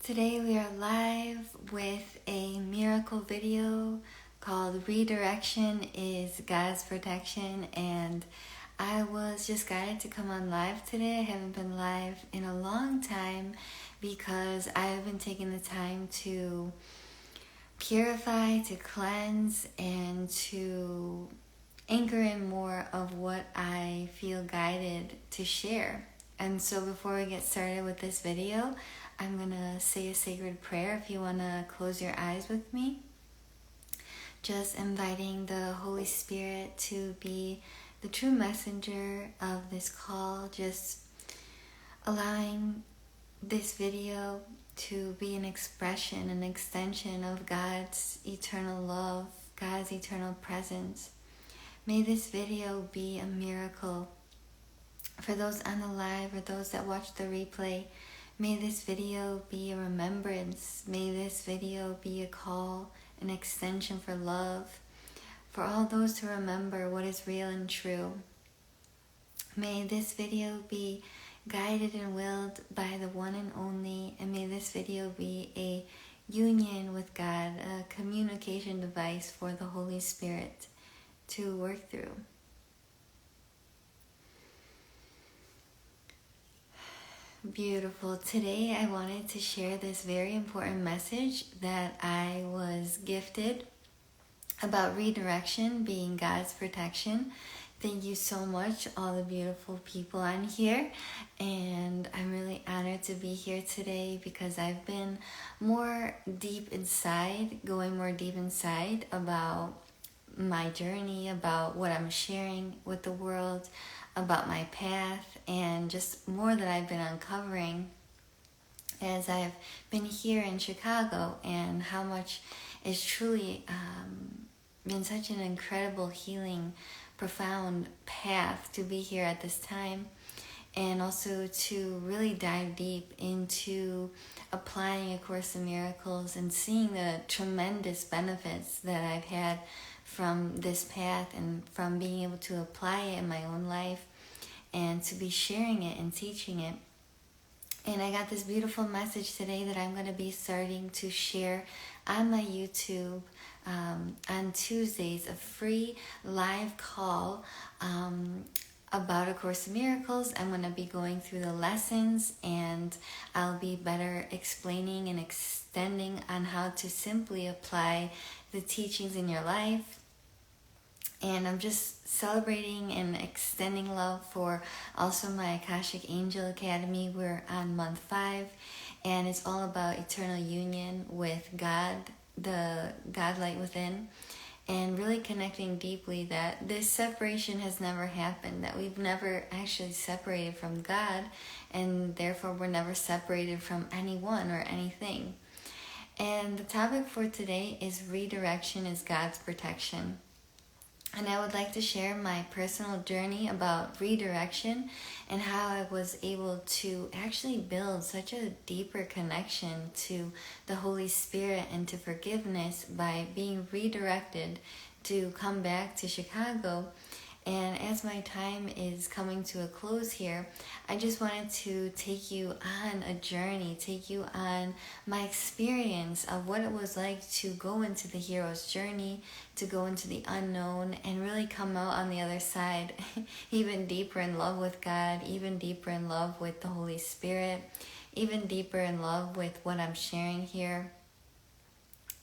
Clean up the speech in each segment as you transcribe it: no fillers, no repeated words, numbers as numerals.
Today we are live with a miracle video called Redirection is God's Protection, and I was just guided to come on live today. I haven't been live in a long time because I have been taking the time to purify, to cleanse, and to anchor in more of what I feel guided to share. And so before we get started with this video, I'm going to say a sacred prayer. If you want to close your eyes with me, just inviting the Holy Spirit to be the true messenger of this call, just allowing this video to be an expression, an extension of God's eternal love, God's eternal presence. May this video be a miracle for those on the live or those that watch the replay. May this video be a remembrance. May this video be a call, an extension for love, for all those to remember what is real and true. May this video be guided and willed by the one and only, and may this video be a union with God, a communication device for the Holy Spirit to work through. Beautiful. Today I wanted to share this very important message that I was gifted about redirection being God's protection. Thank you so much, all the beautiful people on here, and I'm really honored to be here today because I've been going more deep inside about my journey, about what I'm sharing with the world, about my path, and just more that I've been uncovering as I've been here in Chicago, and how much is truly been such an incredible healing, profound path to be here at this time, and also to really dive deep into applying A Course in Miracles and seeing the tremendous benefits that I've had from this path and from being able to apply it in my own life and to be sharing it and teaching it. And I got this beautiful message today that I'm going to be starting to share on my YouTube on Tuesdays, a free live call about A Course in Miracles. I'm going to be going through the lessons, and I'll be better explaining and extending on how to simply apply the teachings in your life. And I'm just celebrating and extending love for also my Akashic Angel Academy. We're on month 5, and it's all about eternal union with God, the God light within, and really connecting deeply that this separation has never happened, that we've never actually separated from God, and therefore we're never separated from anyone or anything. And the topic for today is redirection is God's protection. And I would like to share my personal journey about redirection and how I was able to actually build such a deeper connection to the Holy Spirit and to forgiveness by being redirected to come back to Chicago. And as my time is coming to a close here, I just wanted to take you on a journey, take you on my experience of what it was like to go into the hero's journey, to go into the unknown, and really come out on the other side even deeper in love with God, even deeper in love with the Holy Spirit, even deeper in love with what I'm sharing here.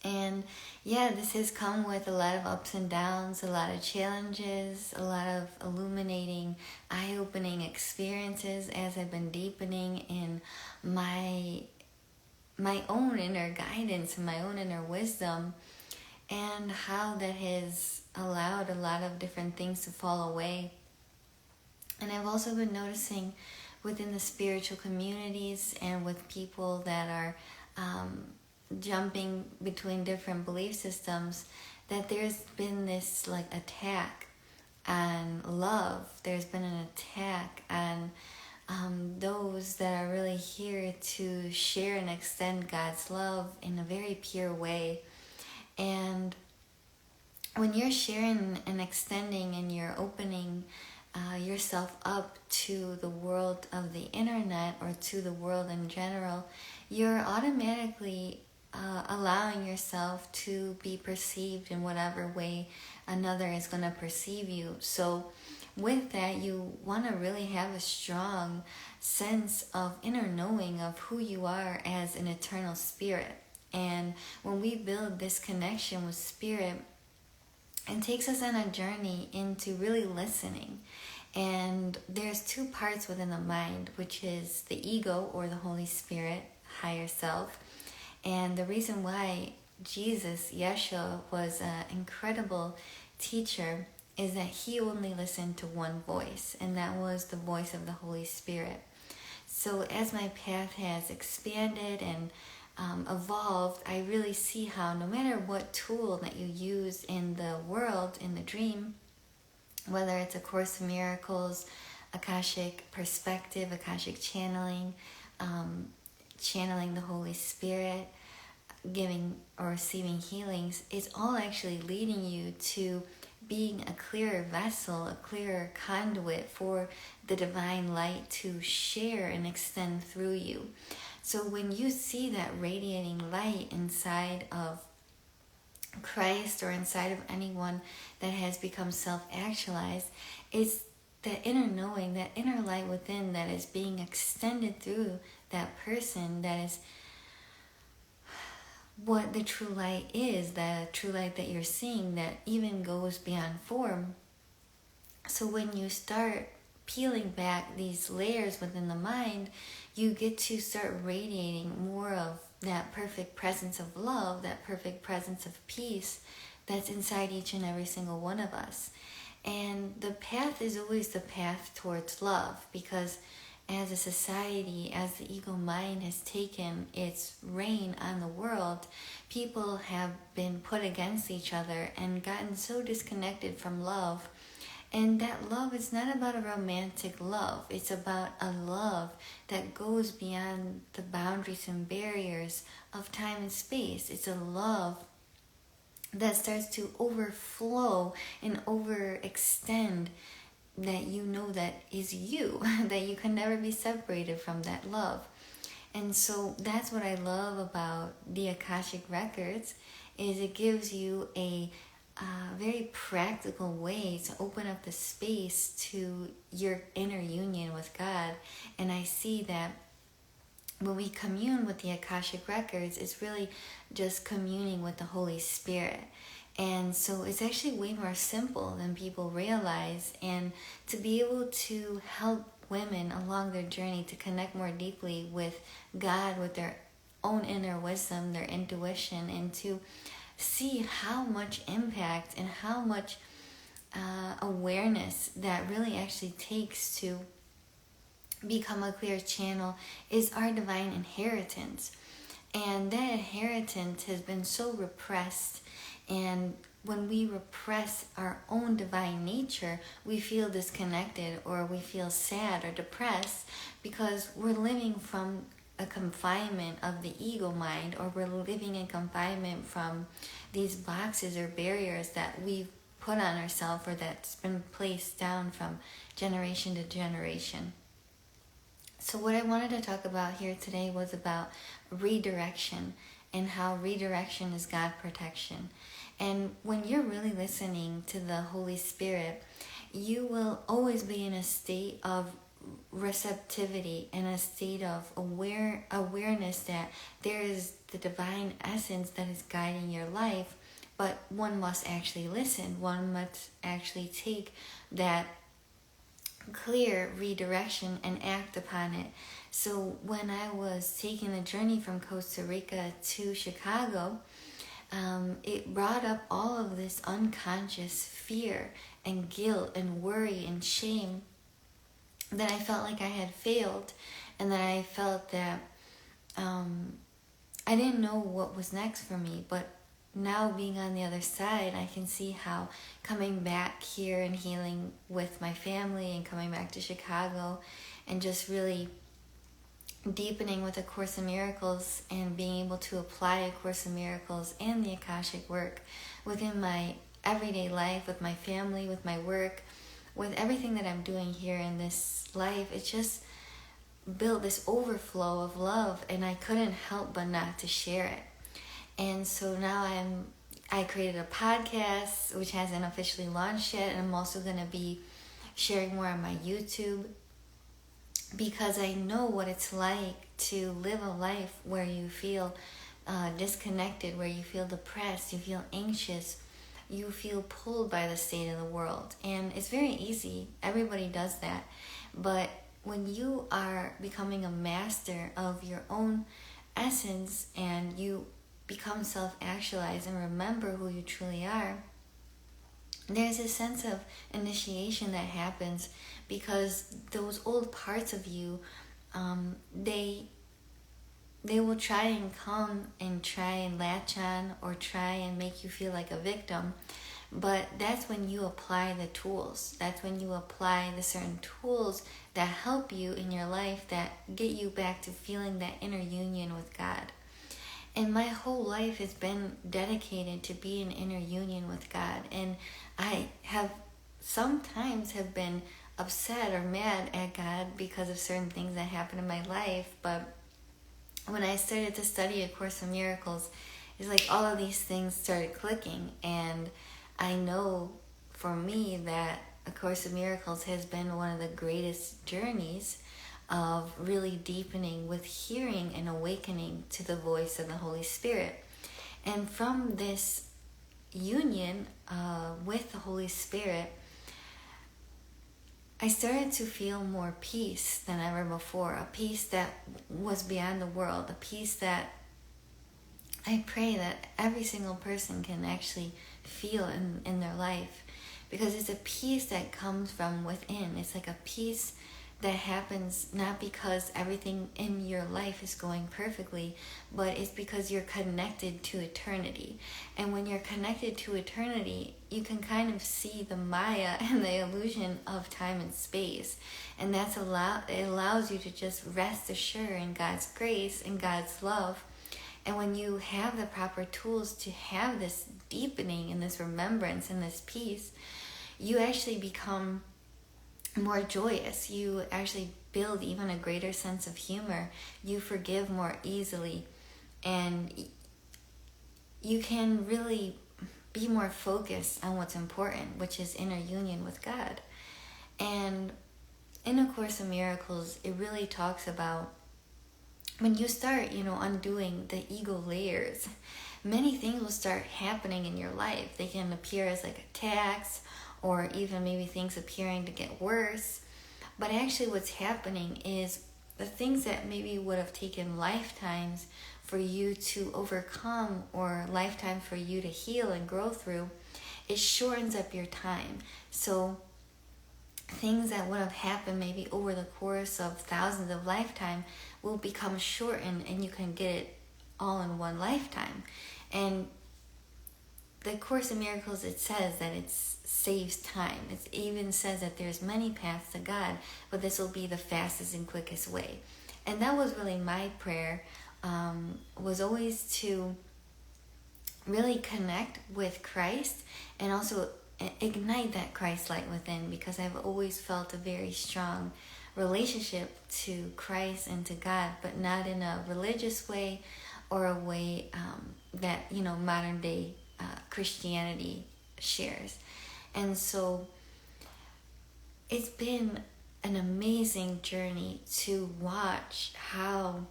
And yeah, this has come with a lot of ups and downs, a lot of challenges, a lot of illuminating, eye-opening experiences as I've been deepening in my own inner guidance and my own inner wisdom, and how that has allowed a lot of different things to fall away. And I've also been noticing within the spiritual communities and with people that are jumping between different belief systems, that there's been this attack on love. There's been an attack on those that are really here to share and extend God's love in a very pure way. And when you're sharing and extending and you're opening yourself up to the world of the internet or to the world in general, you're automatically allowing yourself to be perceived in whatever way another is going to perceive you. So with that, you want to really have a strong sense of inner knowing of who you are as an eternal spirit. And when we build this connection with spirit, it takes us on a journey into really listening. And there's two parts within the mind, which is the ego or the Holy Spirit, higher self. And the reason why Jesus, Yeshua, was an incredible teacher is that he only listened to one voice, and that was the voice of the Holy Spirit. So as my path has expanded and evolved, I really see how no matter what tool that you use in the world, in the dream, whether it's A Course in Miracles, Akashic perspective, Akashic channeling, channeling the Holy Spirit, giving or receiving healings, it's all actually leading you to being a clearer vessel, a clearer conduit for the divine light to share and extend through you. So when you see that radiating light inside of Christ or inside of anyone that has become self-actualized, it's that inner knowing, that inner light within that is being extended through that person, that is what the true light is, that true light that you're seeing that even goes beyond form. So when you start peeling back these layers within the mind, you get to start radiating more of that perfect presence of love, that perfect presence of peace that's inside each and every single one of us. And the path is always the path towards love, because as a society, as the ego mind has taken its reign on the world, people have been put against each other and gotten so disconnected from love. And that love is not about a romantic love. It's about a love that goes beyond the boundaries and barriers of time and space. It's a love that starts to overflow and overextend, that you know that is you, that you can never be separated from that love. And so that's what I love about the Akashic Records, is it gives you a very practical way to open up the space to your inner union with God. And I see that when we commune with the Akashic Records, it's really just communing with the Holy Spirit. And so it's actually way more simple than people realize. And to be able to help women along their journey to connect more deeply with God, with their own inner wisdom, their intuition, and to see how much impact and how much awareness that really actually takes to become a clear channel is our divine inheritance. And that inheritance has been so repressed, and when we repress our own divine nature, we feel disconnected, or we feel sad or depressed because we're living from a confinement of the ego mind, or we're living in confinement from these boxes or barriers that we've put on ourselves, or that's been placed down from generation to generation. So what I wanted to talk about here today was about redirection, and how redirection is God protection. And when you're really listening to the Holy Spirit, you will always be in a state of receptivity, in a state of awareness that there is the divine essence that is guiding your life. But one must actually listen. One must actually take that clear redirection and act upon it. So when I was taking the journey from Costa Rica to Chicago, it brought up all of this unconscious fear and guilt and worry and shame, that I felt like I had failed, and that I felt that I didn't know what was next for me. But now, being on the other side, I can see how coming back here and healing with my family, and coming back to Chicago, and just really deepening with A Course in Miracles, and being able to apply A Course in Miracles and the Akashic work within my everyday life, with my family, with my work, with everything that I'm doing here in this life, it's just built this overflow of love, and I couldn't help but not to share it. And so now I created a podcast, which hasn't officially launched yet, and I'm also going to be sharing more on my YouTube, because I know what it's like to live a life where you feel disconnected, where you feel depressed, you feel anxious, you feel pulled by the state of the world. And it's very easy. Everybody does that. But when you are becoming a master of your own essence, and you become self-actualized and remember who you truly are, there's a sense of initiation that happens, because those old parts of you, they will try and come and try and latch on, or try and make you feel like a victim. But that's when you apply the tools. That's when you apply the certain tools that help you in your life, that get you back to feeling that inner union with God. And my whole life has been dedicated to be in inner union with God. And I have sometimes have been upset or mad at God because of certain things that happened in my life. But when I started to study A Course in Miracles, it's like all of these things started clicking. And I know for me that A Course in Miracles has been one of the greatest journeys of really deepening with hearing and awakening to the voice of the Holy Spirit. And from this union with the Holy Spirit, I started to feel more peace than ever before, a peace that was beyond the world, a peace that I pray that every single person can actually feel in their life, because it's a peace that comes from within. It's like a peace that happens not because everything in your life is going perfectly, but it's because you're connected to eternity. And when you're connected to eternity, you can kind of see the Maya and the illusion of time and space. And it allows you to just rest assured in God's grace and God's love. And when you have the proper tools to have this deepening and this remembrance and this peace, you actually become more joyous. You actually build even a greater sense of humor. You forgive more easily, and you can really be more focused on what's important, which is inner union with God. And in A Course in Miracles, it really talks about when you start, undoing the ego layers, many things will start happening in your life. They can appear as like attacks, or even maybe things appearing to get worse. But actually what's happening is the things that maybe would have taken lifetimes for you to overcome, or lifetime for you to heal and grow through, it shortens up your time. So things that would have happened maybe over the course of thousands of lifetimes will become shortened, and you can get it all in one lifetime. And the Course in Miracles, it says that it saves time. It even says that there's many paths to God, but this will be the fastest and quickest way. And that was really my prayer, was always to really connect with Christ, and also ignite that Christ light within, because I've always felt a very strong relationship to Christ and to God, but not in a religious way, or a way that modern day Christianity shares. And so it's been an amazing journey to watch how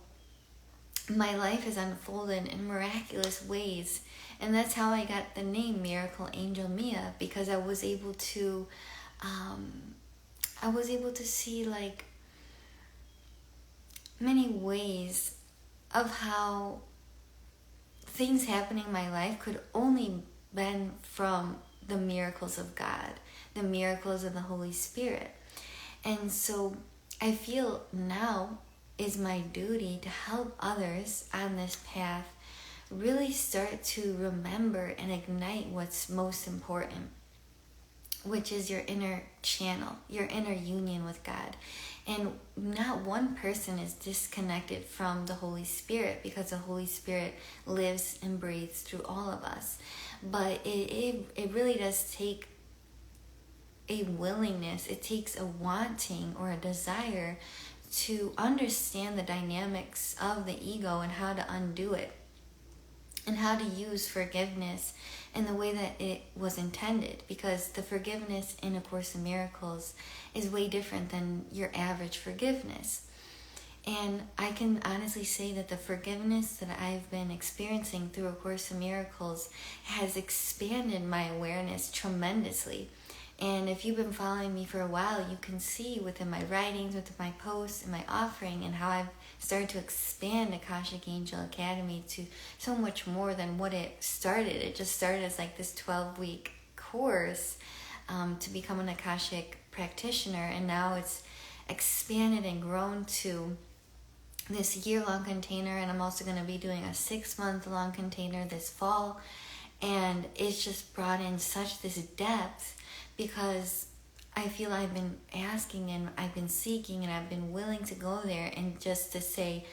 my life has unfolded in miraculous ways. And that's how I got the name Miracle Angel Mia, because I was able to see like many ways of how things happening in my life could only been from the miracles of God, the miracles of the Holy Spirit. And so I feel now is my duty to help others on this path really start to remember and ignite what's most important, which is your inner channel, your inner union with God. And not one person is disconnected from the Holy Spirit, because the Holy Spirit lives and breathes through all of us. But it really does take a willingness, it takes a wanting or a desire to understand the dynamics of the ego and how to undo it, and how to use forgiveness in the way that it was intended. Because the forgiveness in A Course in Miracles is way different than your average forgiveness. And I can honestly say that the forgiveness that I've been experiencing through A Course in Miracles has expanded my awareness tremendously. And if you've been following me for a while, you can see within my writings, within my posts, and my offering, and how I've started to expand Akashic Angel Academy to so much more than what it started. It just started as like this 12-week course to become an Akashic practitioner, and now it's expanded and grown to this year-long container, and I'm also going to be doing a 6-month-long container this fall. And it's just brought in such this depth, because I feel I've been asking and I've been seeking and I've been willing to go there, and just to say,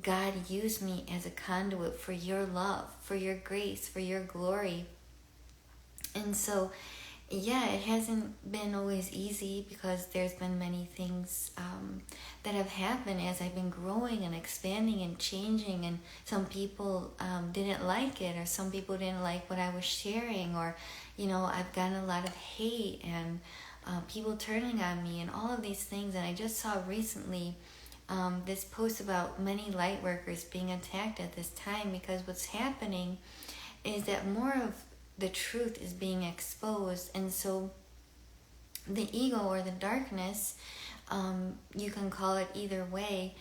God, use me as a conduit for your love, for your grace, for your glory. And so, yeah, it hasn't been always easy, because there's been many things that have happened as I've been growing and expanding and changing, and some people didn't like it, or some people didn't like what I was sharing, or I've gotten a lot of hate and people turning on me and all of these things. And I just saw recently this post about many light workers being attacked at this time, because what's happening is that more of the truth is being exposed, and so the ego, or the darkness, you can call it either way,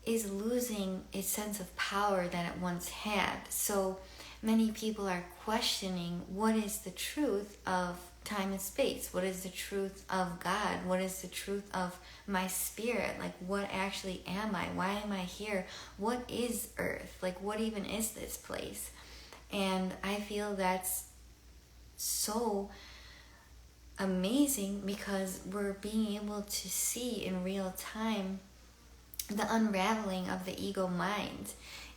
is losing its sense of power that it once had. So many people are questioning, what is the truth of time and space? What is the truth of God? What is the truth of my spirit? Like, what actually am I? Why am I here? What is Earth? Like, what even is this place? And I feel that's so amazing, because we're being able to see in real time the unraveling of the ego mind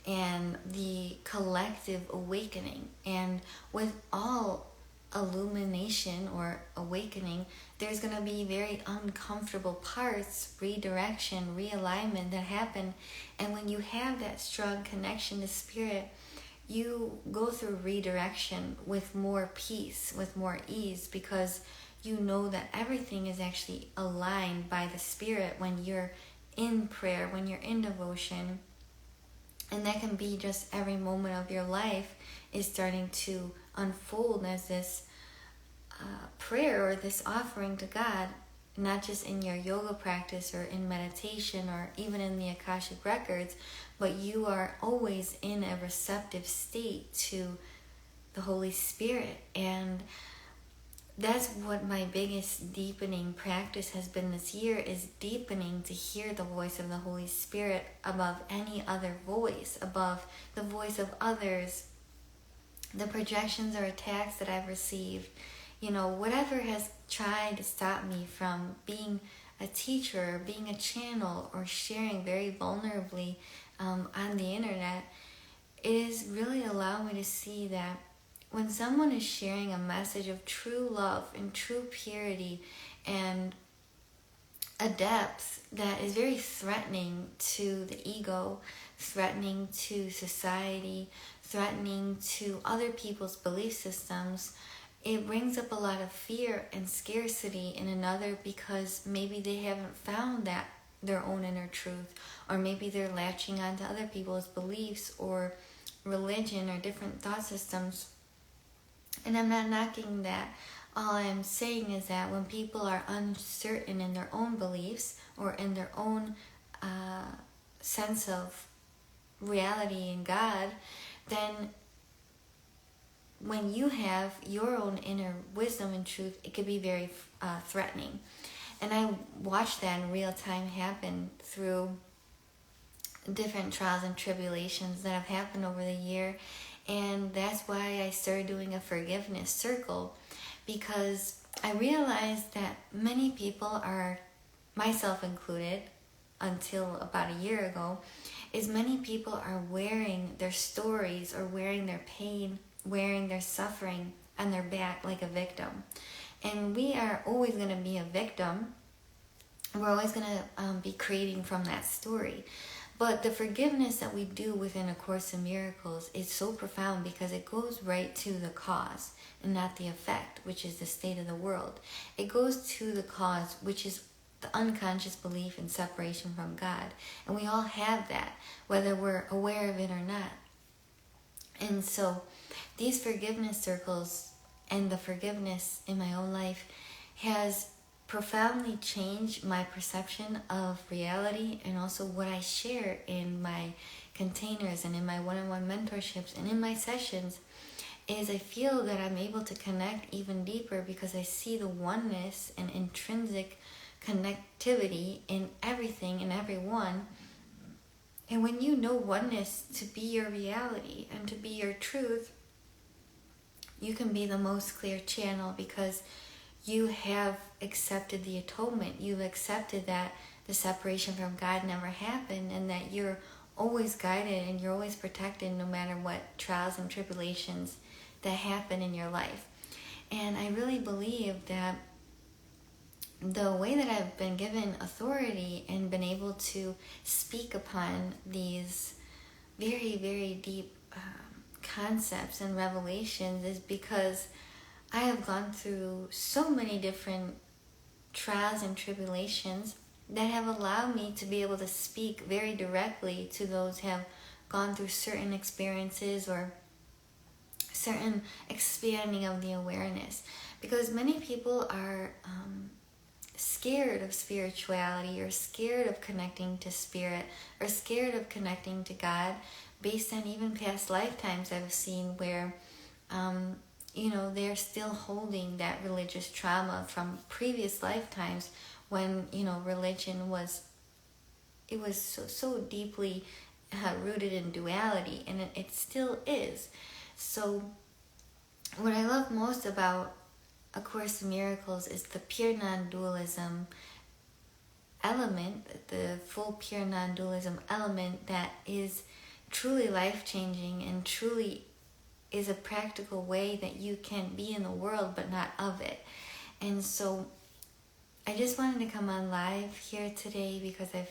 and the collective awakening. And with all illumination or awakening, there's going to be very uncomfortable parts, redirection, realignment that happen. And when you have that strong connection to spirit, you go through redirection with more peace, with more ease, because you know that everything is actually aligned by the spirit when you're in prayer, when you're in devotion. And that can be just every moment of your life is starting to unfold as this prayer or this offering to God, not just in your yoga practice or in meditation or even in the Akashic records, but you are always in a receptive state to the Holy Spirit. And that's what my biggest deepening practice has been this year, is deepening to hear the voice of the Holy Spirit above any other voice, above the voice of others, the projections or attacks that I've received. Whatever has tried to stop me from being a teacher, or being a channel, or sharing very vulnerably on the internet, it is really allowed me to see that when someone is sharing a message of true love and true purity and a depth that is very threatening to the ego, threatening to society, threatening to other people's belief systems, it brings up a lot of fear and scarcity in another, because maybe they haven't found that their own inner truth, or maybe they're latching onto other people's beliefs or religion or different thought systems. And I'm not knocking that. All I'm saying is that when people are uncertain in their own beliefs or in their own sense of reality in God, then when you have your own inner wisdom and truth, it could be very threatening. And I watched that in real time happen through different trials and tribulations that have happened over the year. And that's why I started doing a forgiveness circle, because I realized that many people are, myself included, until about a year ago, is many people are wearing their stories or wearing their pain, wearing their suffering on their back like a victim. And we are always going to be a victim. We're always going to be creating from that story. But the forgiveness that we do within A Course in Miracles is so profound because it goes right to the cause and not the effect, which is the state of the world. It goes to the cause, which is the unconscious belief in separation from God. And we all have that, whether we're aware of it or not. And so these forgiveness circles and the forgiveness in my own life has profoundly changed my perception of reality, and also what I share in my containers and in my one-on-one mentorships and in my sessions is I feel that I'm able to connect even deeper because I see the oneness and intrinsic connectivity in everything and everyone. And when you know oneness to be your reality and to be your truth, you can be the most clear channel because you have accepted the atonement. You've accepted that the separation from God never happened, and that you're always guided and you're always protected no matter what trials and tribulations that happen in your life. And I really believe that the way that I've been given authority and been able to speak upon these very, very deep concepts and revelations is because I have gone through so many different trials and tribulations that have allowed me to be able to speak very directly to those who have gone through certain experiences or certain expanding of the awareness. Because many people are scared of spirituality, or scared of connecting to spirit, or scared of connecting to God based on even past lifetimes I've seen where they're still holding that religious trauma from previous lifetimes when, religion was so deeply rooted in duality, and it still is. So what I love most about A Course in Miracles is the pure non-dualism element, the full pure non-dualism element that is truly life-changing and truly is a practical way that you can be in the world but not of it. And so I just wanted to come on live here today because I've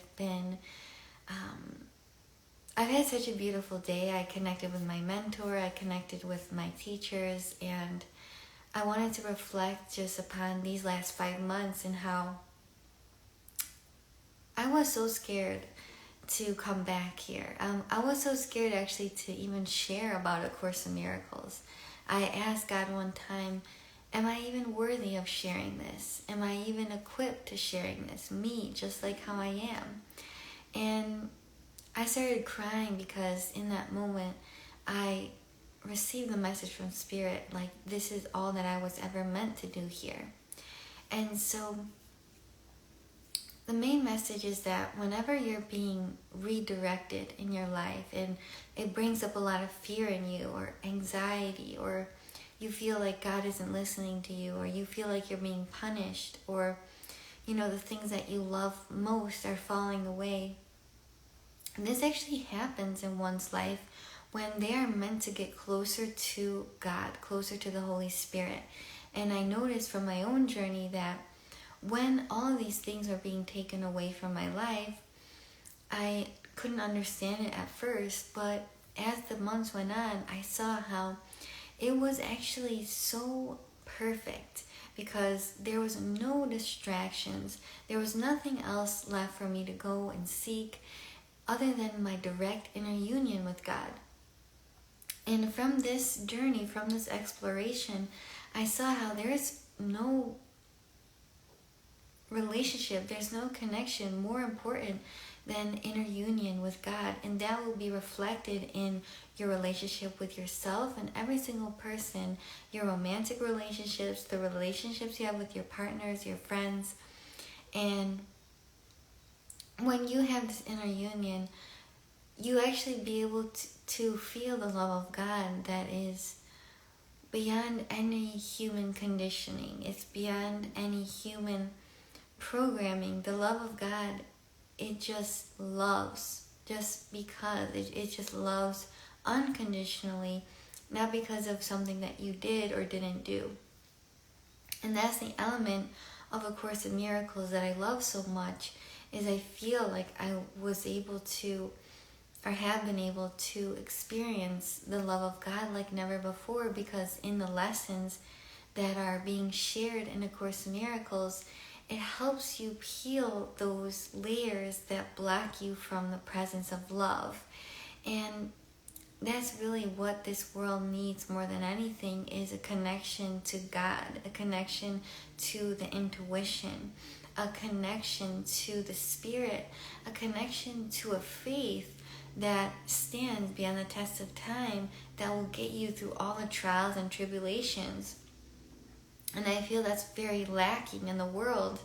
had such a beautiful day. I connected with my mentor, I connected with my teachers, and I wanted to reflect just upon these last 5 months and how I was so scared to come back here. I was so scared actually to even share about A Course in Miracles. I asked God one time, am I even worthy of sharing this? Am I even equipped to sharing this? Me, just like how I am. And I started crying because in that moment I received the message from Spirit, like, this is all that I was ever meant to do here. And so the main message is that whenever you're being redirected in your life and it brings up a lot of fear in you, or anxiety, or you feel like God isn't listening to you, or you feel like you're being punished, or the things that you love most are falling away, and this actually happens in one's life when they are meant to get closer to God, closer to the Holy Spirit. And I noticed from my own journey that when all of these things are being taken away from my life, I couldn't understand it at first, but as the months went on, I saw how it was actually so perfect because there was no distractions. There was nothing else left for me to go and seek other than my direct inner union with God. And from this journey, from this exploration, I saw how there is no relationship, there's no connection more important than inner union with God, and that will be reflected in your relationship with yourself and every single person, your romantic relationships, the relationships you have with your partners, your friends. And when you have this inner union, you actually be able to feel the love of God that is beyond any human conditioning. It's beyond any human programming. The love of God, it just loves, just because it just loves unconditionally, not because of something that you did or didn't do. And that's the element of A Course in Miracles that I love so much, is I feel like I was able to, or have been able to, experience the love of God like never before, because in the lessons that are being shared in A Course in Miracles, it helps you peel those layers that block you from the presence of love. And that's really what this world needs more than anything, is a connection to God, a connection to the intuition, a connection to the spirit, a connection to a faith that stands beyond the test of time, that will get you through all the trials and tribulations. And I feel that's very lacking in the world.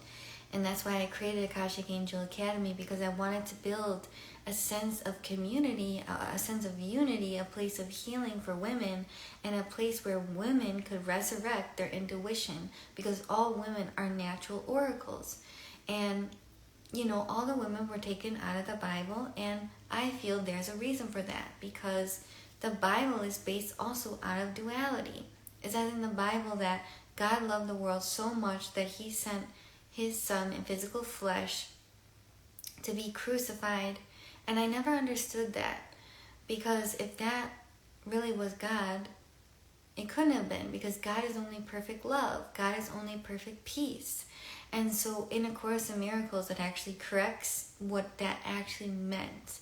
And that's why I created Akashic Angel Academy, because I wanted to build a sense of community, a sense of unity, a place of healing for women, and a place where women could resurrect their intuition, because all women are natural oracles. And, all the women were taken out of the Bible, and I feel there's a reason for that, because the Bible is based also out of duality. It says in the Bible that God loved the world so much that he sent his son in physical flesh to be crucified. And I never understood that, because if that really was God, it couldn't have been, because God is only perfect love. God is only perfect peace. And so in A Course in Miracles, it actually corrects what that actually meant.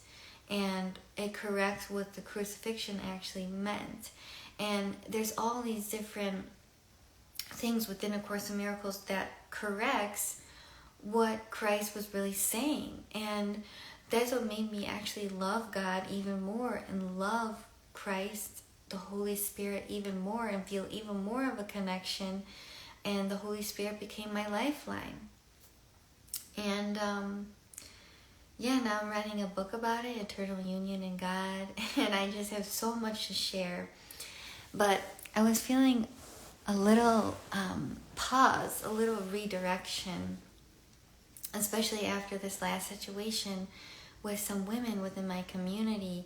And it corrects what the crucifixion actually meant. And there's all these different things within A Course in Miracles that corrects what Christ was really saying. And that's what made me actually love God even more, and love Christ, the Holy Spirit, even more, and feel even more of a connection. And the Holy Spirit became my lifeline. And now I'm writing a book about it, Eternal Union in God, and I just have so much to share. But I was feeling a little pause, a little redirection, especially after this last situation with some women within my community,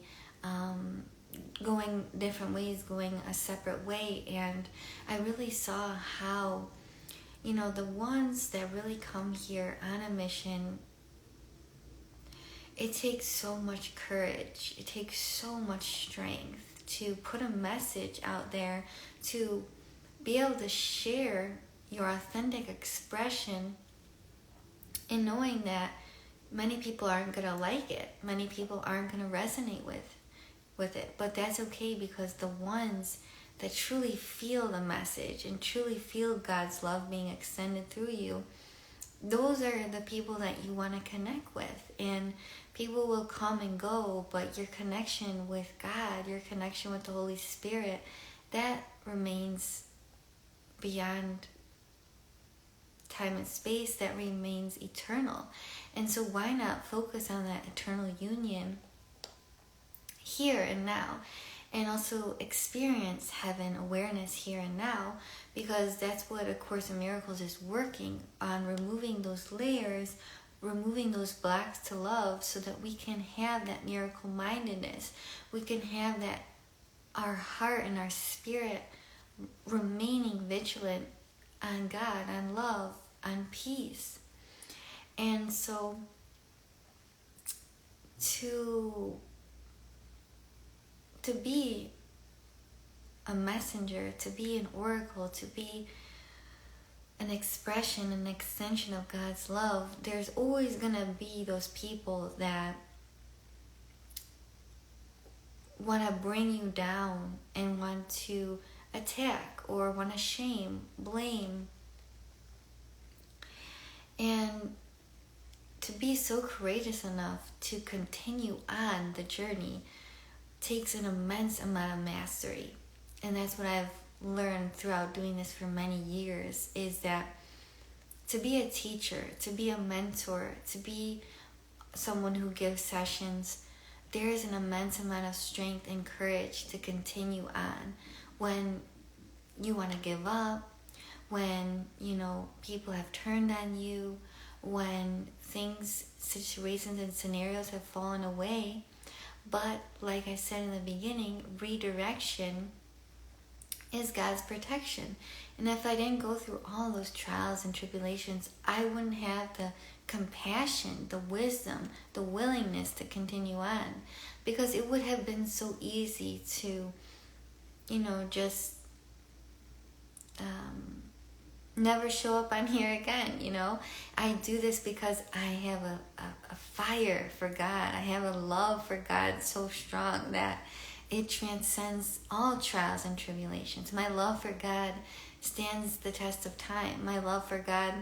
going different ways, going a separate way. And I really saw how, the ones that really come here on a mission, it takes so much courage, it takes so much strength to put a message out there, to be able to share your authentic expression, and knowing that many people aren't going to like it, many people aren't going to resonate with it, but that's okay, because the ones that truly feel the message and truly feel God's love being extended through you, those are the people that you want to connect with. And people will come and go, but your connection with God, your connection with the Holy Spirit, that remains beyond time and space, that remains eternal. And so why not focus on that eternal union here and now, and also experience heaven awareness here and now, because that's what A Course in Miracles is working on, removing those layers, removing those blocks to love, so that we can have that miracle mindedness. We can have that, our heart and our spirit remaining vigilant on God, on love, on peace. And so to be a messenger, to be an oracle, to be an expression, an extension of God's love, there's always going to be those people that want to bring you down and want to attack or want to shame, blame. And to be so courageous enough to continue on the journey takes an immense amount of mastery. And that's what I've learned throughout doing this for many years, is that to be a teacher, to be a mentor, to be someone who gives sessions, there is an immense amount of strength and courage to continue on when you want to give up, when people have turned on you, when things, situations and scenarios have fallen away. But like I said in the beginning, redirection is God's protection. And if I didn't go through all those trials and tribulations, I wouldn't have the compassion, the wisdom, the willingness to continue on. Because it would have been so easy to, just never show up on here again. I do this because I have a fire for God. I have a love for God so strong that it transcends all trials and tribulations. My love for God stands the test of time. My love for God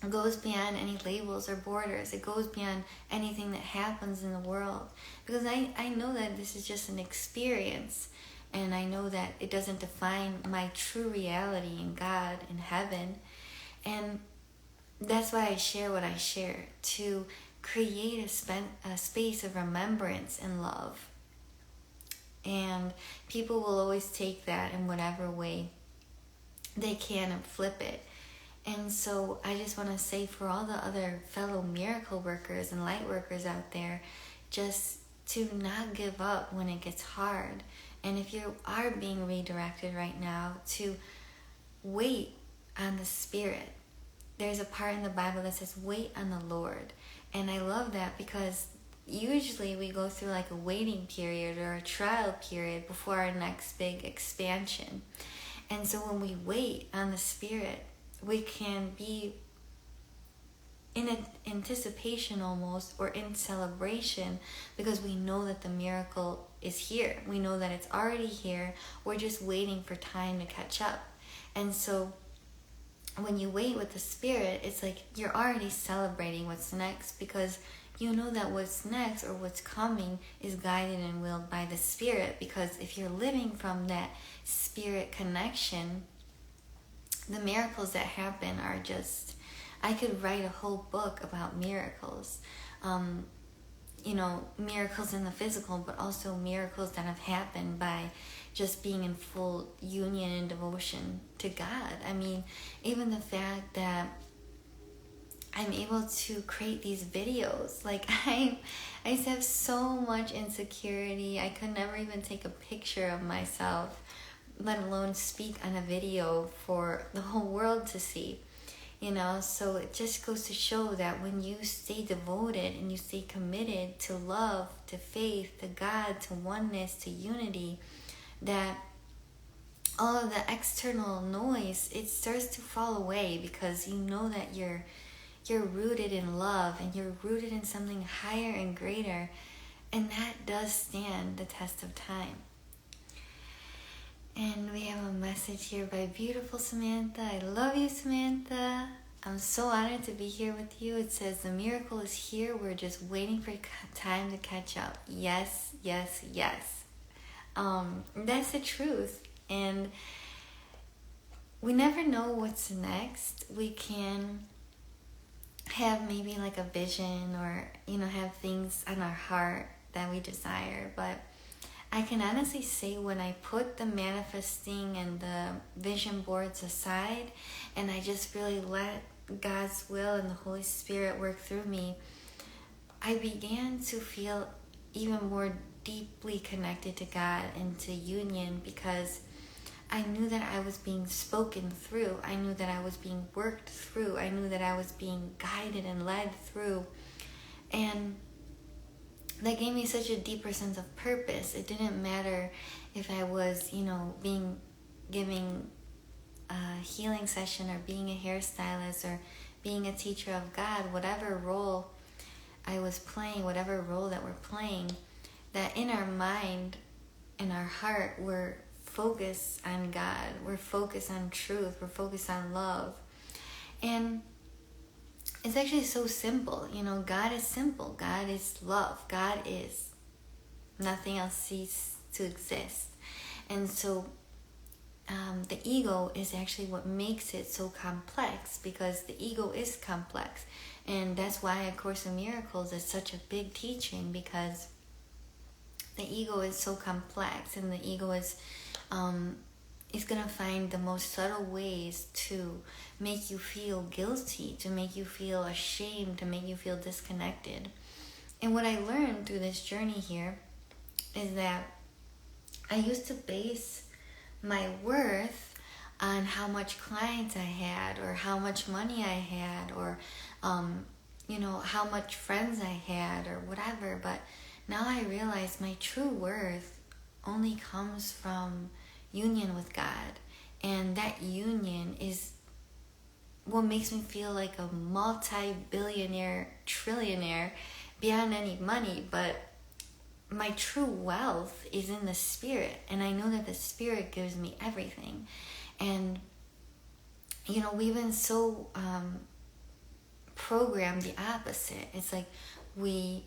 goes beyond any labels or borders. It goes beyond anything that happens in the world. Because I know that this is just an experience. And I know that it doesn't define my true reality in God, in heaven. And that's why I share what I share, to create a space of remembrance and love. And people will always take that in whatever way they can and flip it. And so I just want to say, for all the other fellow miracle workers and light workers out there, just to not give up when it gets hard. And if you are being redirected right now, to wait on the Spirit. There's a part in the Bible that says, wait on the Lord. And I love that, because usually we go through like a waiting period or a trial period before our next big expansion. And so when we wait on the Spirit, we can be in anticipation almost, or in celebration, because we know that the miracle is here. We know that it's already here. We're just waiting for time to catch up. And so when you wait with the Spirit, it's like you're already celebrating what's next, because you know that what's next or what's coming is guided and willed by the Spirit. Because if you're living from that Spirit connection, the miracles that happen are just, I could write a whole book about miracles. Miracles in the physical, but also miracles that have happened by just being in full union and devotion to God. I mean, even the fact that I'm able to create these videos, like I used to have so much insecurity. I could never even take a picture of myself, let alone speak on a video for the whole world to see. So it just goes to show that when you stay devoted and you stay committed to love, to faith, to God, to oneness, to unity, that all of the external noise, it starts to fall away, because you know that you're rooted in love, and you're rooted in something higher and greater, and that does stand the test of time. And we have a message here by beautiful Samantha. I love you, Samantha. I'm so honored to be here with you. It says, the miracle is here. We're just waiting for time to catch up. Yes, yes, yes. That's the truth. And we never know what's next. We can have maybe like a vision, or, have things on our heart that we desire. But I can honestly say, when I put the manifesting and the vision boards aside, and I just really let God's will and the Holy Spirit work through me, I began to feel even more deeply connected to God and to union, because I knew that I was being spoken through. I knew that I was being worked through. I knew that I was being guided and led through. And that gave me such a deeper sense of purpose. It didn't matter if I was, giving a healing session, or being a hairstylist, or being a teacher of God, whatever role I was playing, whatever role that we're playing, that in our mind, in our heart, we're focused on God. We're focused on truth. We're focused on love. And it's actually so simple. God is simple. God is love. God is. Nothing else ceases to exist. And so the ego is actually what makes it so complex, because the ego is complex. And that's why A Course in Miracles is such a big teaching, because the ego is so complex, and the ego is going to find the most subtle ways to make you feel guilty, to make you feel ashamed, to make you feel disconnected. And what I learned through this journey here is that I used to base my worth on how much clients I had, or how much money I had, or how much friends I had, or whatever. But now I realize my true worth only comes from union with God, and that union is what makes me feel like a multi-billionaire, trillionaire beyond any money. But my true wealth is in the Spirit, and I know that the Spirit gives me everything. And we've been so programmed the opposite. It's like we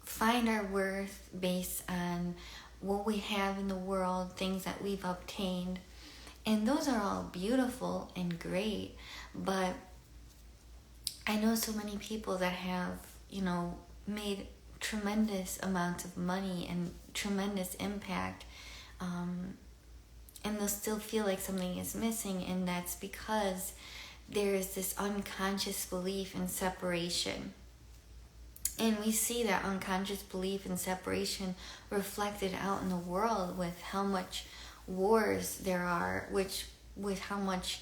find our worth based on what we have in the world, things that we've obtained, and those are all beautiful and great. But I know so many people that have made tremendous amounts of money and tremendous impact, and they'll still feel like something is missing, and that's because there is this unconscious belief in separation. And we see that unconscious belief in separation reflected out in the world with how much wars there are, with how much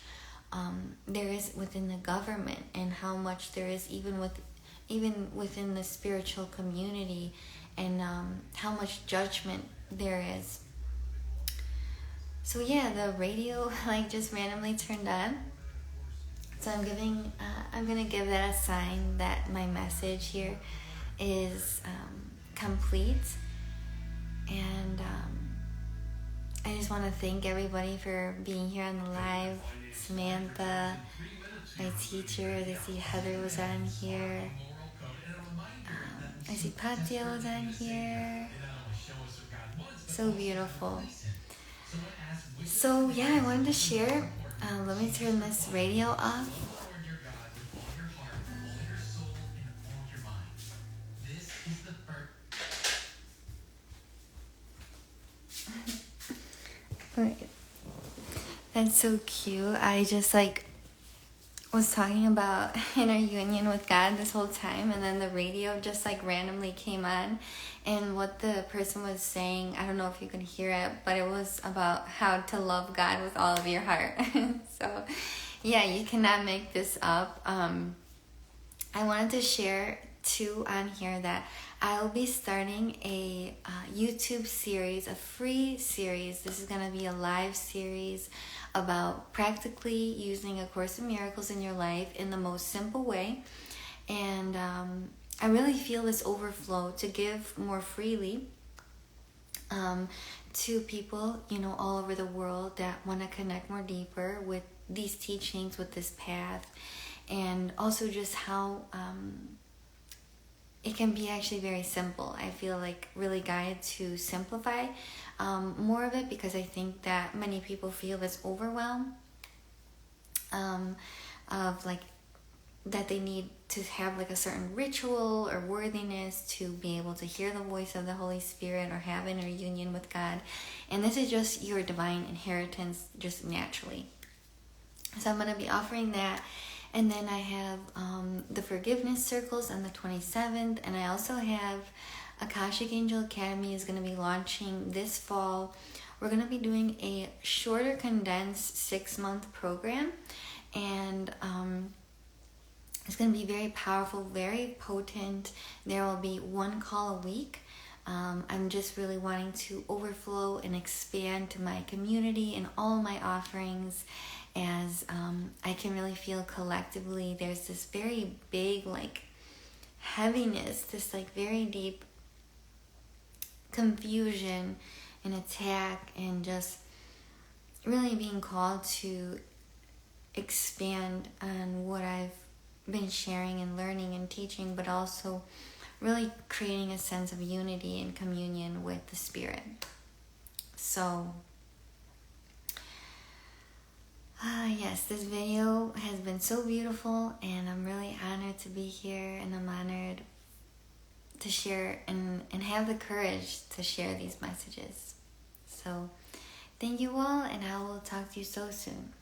there is within the government, and how much there is even within the spiritual community, and how much judgment there is. So yeah, the radio just randomly turned on. So I'm gonna give that a sign that my message here is complete. And I just want to thank everybody for being here on the live. Samantha, my teacher. I see Heather was on here. I see Patio was on here. So beautiful. So yeah, I wanted to share. Let me turn this radio off. That's so cute. I just was talking about inner union with God this whole time, and then the radio just randomly came on, and what the person was saying, I don't know if you can hear it, but it was about how to love God with all of your heart. So yeah, you cannot make this up. I wanted to share too on here that I'll be starting a YouTube series, a free series. This is going to be a live series about practically using A Course in Miracles in your life in the most simple way. And I really feel this overflow to give more freely to people, all over the world that want to connect more deeper with these teachings, with this path, and also just how it can be actually very simple. I feel really guided to simplify more of it, because I think that many people feel this overwhelm of that they need to have a certain ritual or worthiness to be able to hear the voice of the Holy Spirit or have inner union with God. And this is just your divine inheritance, just naturally. So I'm going to be offering that. And then I have the forgiveness circles on the 27th. And I also have Akashic Angel Academy is going to be launching this fall. We're going to be doing a shorter, condensed 6-month program. And it's going to be very powerful, very potent. There will be 1 call a week. I'm just really wanting to overflow and expand to my community and all my offerings, as I can really feel collectively there's this very big heaviness, this very deep confusion and attack, and just really being called to expand on what I've been sharing and learning and teaching, but also really creating a sense of unity and communion with the Spirit. So yes, this video has been so beautiful, and I'm really honored to be here, and I'm honored to share and have the courage to share these messages. So thank you all, and I will talk to you so soon.